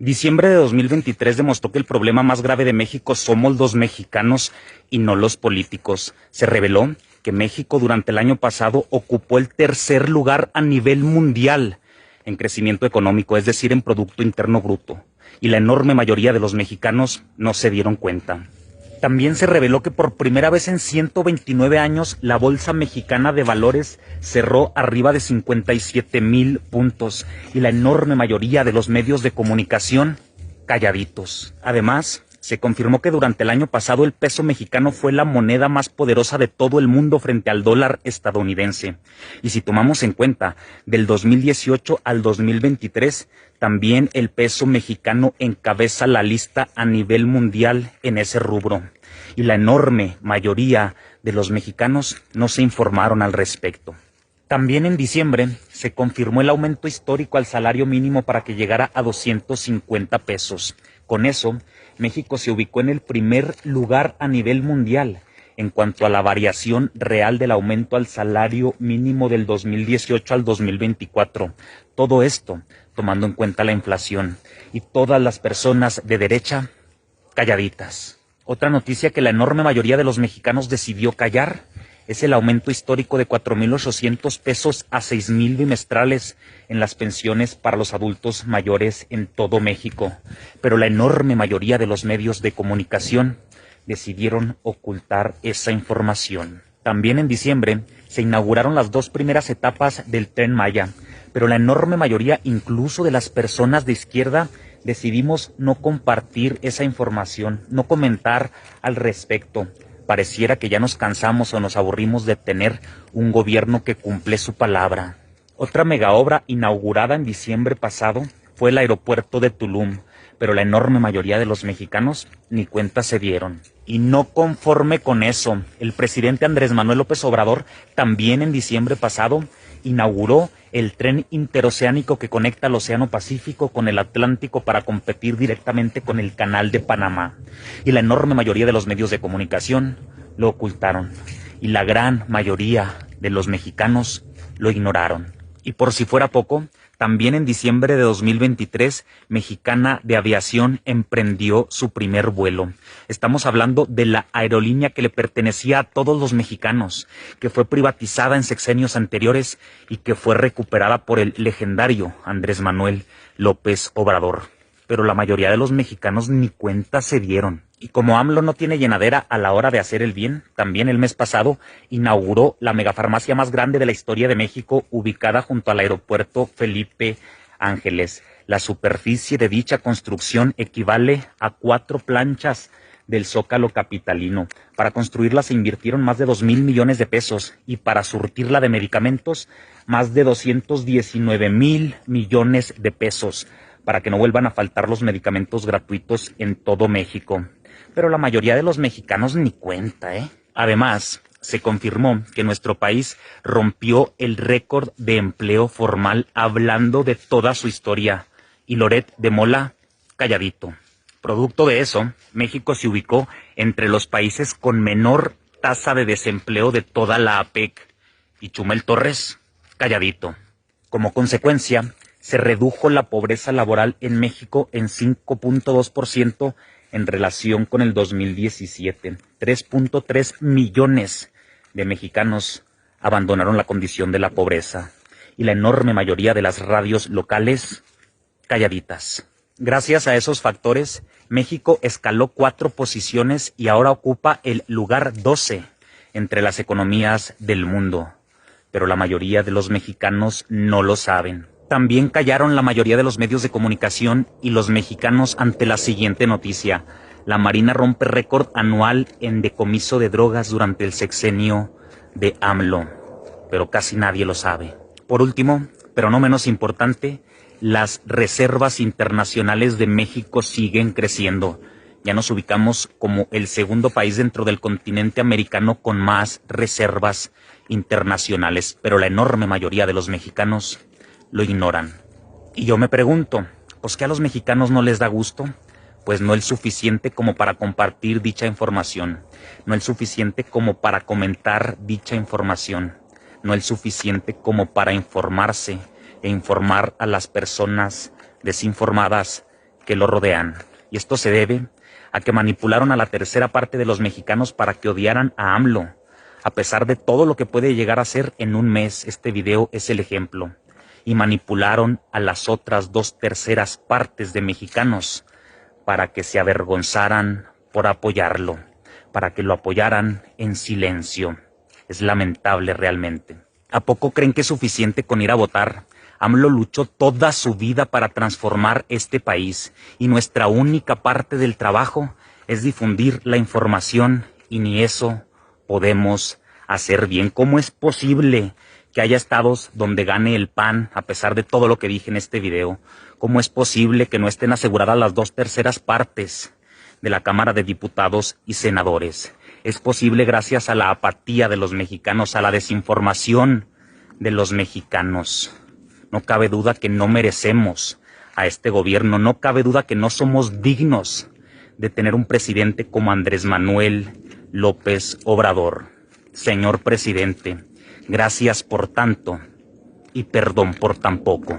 Diciembre de 2023 demostró que el problema más grave de México somos los mexicanos y no los políticos. Se reveló que México durante el año pasado ocupó el tercer lugar a nivel mundial en crecimiento económico, es decir, en Producto Interno Bruto. Y la enorme mayoría de los mexicanos no se dieron cuenta. También se reveló que por primera vez en 129 años la Bolsa Mexicana de Valores cerró arriba de 57,000 puntos y la enorme mayoría de los medios de comunicación calladitos. Además, se confirmó que durante el año pasado el peso mexicano fue la moneda más poderosa de todo el mundo frente al dólar estadounidense. Y si tomamos en cuenta del 2018 al 2023, también el peso mexicano encabeza la lista a nivel mundial en ese rubro. Y la enorme mayoría de los mexicanos no se informaron al respecto. También en diciembre se confirmó el aumento histórico al salario mínimo para que llegara a 250 pesos. Con eso, México se ubicó en el primer lugar a nivel mundial en cuanto a la variación real del aumento al salario mínimo del 2018 al 2024. Todo esto tomando en cuenta la inflación y todas las personas de derecha calladitas. Otra noticia que la enorme mayoría de los mexicanos decidió callar es el aumento histórico de 4,800 pesos a 6,000 bimestrales en las pensiones para los adultos mayores en todo México. Pero la enorme mayoría de los medios de comunicación decidieron ocultar esa información. También en diciembre se inauguraron las 2 primeras etapas del Tren Maya, pero la enorme mayoría, incluso de las personas de izquierda, decidimos no compartir esa información, no comentar al respecto. Pareciera que ya nos cansamos o nos aburrimos de tener un gobierno que cumple su palabra. Otra megaobra inaugurada en diciembre pasado fue el aeropuerto de Tulum, pero la enorme mayoría de los mexicanos ni cuenta se dieron. Y no conforme con eso, el presidente Andrés Manuel López Obrador también en diciembre pasado inauguró el tren interoceánico que conecta el Océano Pacífico con el Atlántico para competir directamente con el Canal de Panamá. Y la enorme mayoría de los medios de comunicación lo ocultaron. Y la gran mayoría de los mexicanos lo ignoraron. Y por si fuera poco, también en diciembre de 2023, Mexicana de Aviación emprendió su primer vuelo. Estamos hablando de la aerolínea que le pertenecía a todos los mexicanos, que fue privatizada en sexenios anteriores y que fue recuperada por el legendario Andrés Manuel López Obrador. Pero la mayoría de los mexicanos ni cuenta se dieron. Y como AMLO no tiene llenadera a la hora de hacer el bien, también el mes pasado inauguró la megafarmacia más grande de la historia de México, ubicada junto al aeropuerto Felipe Ángeles. La superficie de dicha construcción equivale a 4 planchas del Zócalo capitalino. Para construirla se invirtieron más de 2,000 millones de pesos y para surtirla de medicamentos más de 219,000 millones de pesos, para que no vuelvan a faltar los medicamentos gratuitos en todo México. Pero la mayoría de los mexicanos ni cuenta, ¿eh? Además, se confirmó que nuestro país rompió el récord de empleo formal hablando de toda su historia. Y Loret de Mola, calladito. Producto de eso, México se ubicó entre los países con menor tasa de desempleo de toda la APEC. Y Chumel Torres, calladito. Como consecuencia, se redujo la pobreza laboral en México en 5,2% en relación con el 2017. 3,3 millones de mexicanos abandonaron la condición de la pobreza y la enorme mayoría de las radios locales calladitas. Gracias a esos factores, México escaló 4 posiciones y ahora ocupa el lugar 12 entre las economías del mundo. Pero la mayoría de los mexicanos no lo saben. También callaron la mayoría de los medios de comunicación y los mexicanos ante la siguiente noticia. La Marina rompe récord anual en decomiso de drogas durante el sexenio de AMLO, pero casi nadie lo sabe. Por último, pero no menos importante, las reservas internacionales de México siguen creciendo. Ya nos ubicamos como el segundo país dentro del continente americano con más reservas internacionales, pero la enorme mayoría de los mexicanos lo ignoran. Y yo me pregunto, ¿pues qué a los mexicanos no les da gusto? Pues no el suficiente como para compartir dicha información, no el suficiente como para comentar dicha información, no el suficiente como para informarse e informar a las personas desinformadas que lo rodean. Y esto se debe a que manipularon a la tercera parte de los mexicanos para que odiaran a AMLO. A pesar de todo lo que puede llegar a ser en un mes, este video es el ejemplo. Y manipularon a las otras 2/3 partes de mexicanos para que se avergonzaran por apoyarlo, para que lo apoyaran en silencio. Es lamentable realmente. ¿A poco creen que es suficiente con ir a votar? AMLO luchó toda su vida para transformar este país y nuestra única parte del trabajo es difundir la información y ni eso podemos hacer bien. ¿Cómo es posible que haya estados donde gane el PAN a pesar de todo lo que dije en este video? ¿Cómo es posible que no estén aseguradas las 2/3 partes de la Cámara de Diputados y Senadores? Es posible gracias a la apatía de los mexicanos, a la desinformación de los mexicanos. No cabe duda que no merecemos a este gobierno, no cabe duda que no somos dignos de tener un presidente como Andrés Manuel López Obrador. Señor presidente, gracias por tanto y perdón por tan poco.